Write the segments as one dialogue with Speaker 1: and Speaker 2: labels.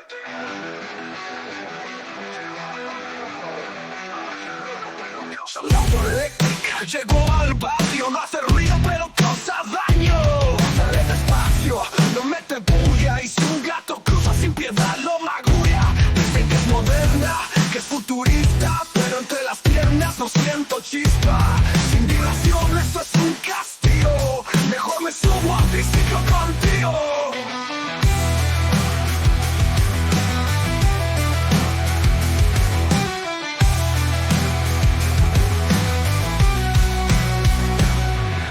Speaker 1: La autoeléctrica llegó al barrio, no hace ruido pero causa daño. Sale despacio, no mete bulla y si un gato cruza sin piedad lo magulla. Dicen que es moderna, que es futurista, pero entre las piernas no siento chispa. Sin vibración esto es un castigo, mejor me subo a triciclo contigo.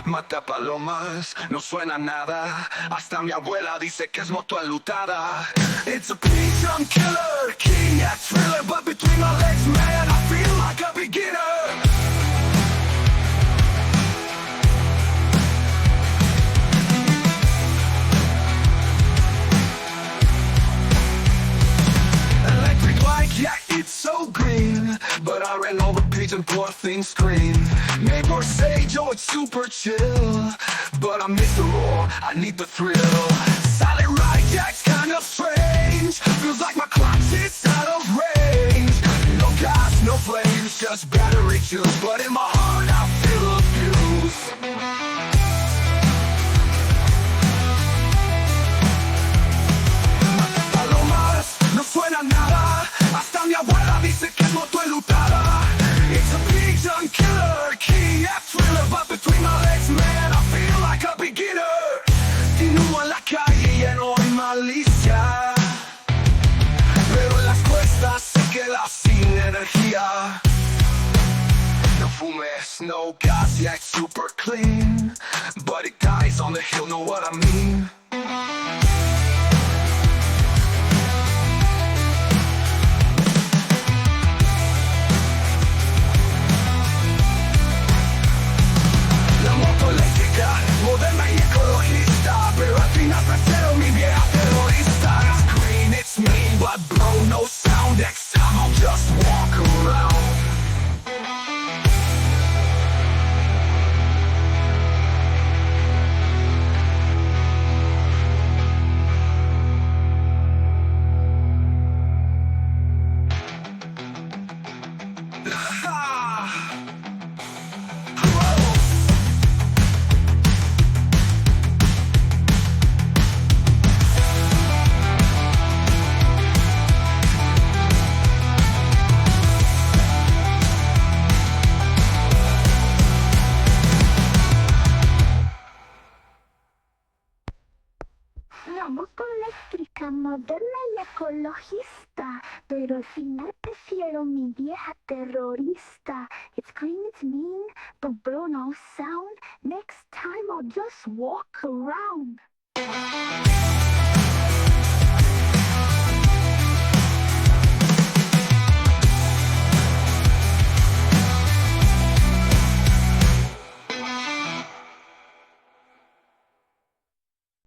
Speaker 1: Mata palomas, no suena nada. Hasta mi abuela dice que es moto enlutada. It's a pigeon killer, key a thriller, but between my legs, man, I feel like a beginner. Electric light, yeah, it's so green, but I ran over pigeon, poor thing scream. Neighbors say, Joe, it's super chill, but I miss the roar, I need the thrill. Silent ride, yeah, it's kind of strange. Feels like my clock sits out of range. No gas, no flames, just battery juice, but in my heart I feel a fuse. Palomas, no suena nada. Hasta mi abuela dice que es moto enlutada. It's a pigeon killer, key a thriller, but between my legs, man, I feel like a beginner. Continúo en la calle lleno de malicia, pero en las cuestas se queda sin energía. No fumes, no gas, yeah, it's super clean, but it dies on the hill, know what I mean? Moderna y ecologista, pero al final prefiero mi vieja terrorista. It's green, it's mean, but bro, no sound. Next time I'll just walk around.
Speaker 2: La moto eléctrica, moderna y ecologista, pero al final prefiero mi vieja terrorista. It's green, it's mean, but bro, no sound. Next time I'll just walk around.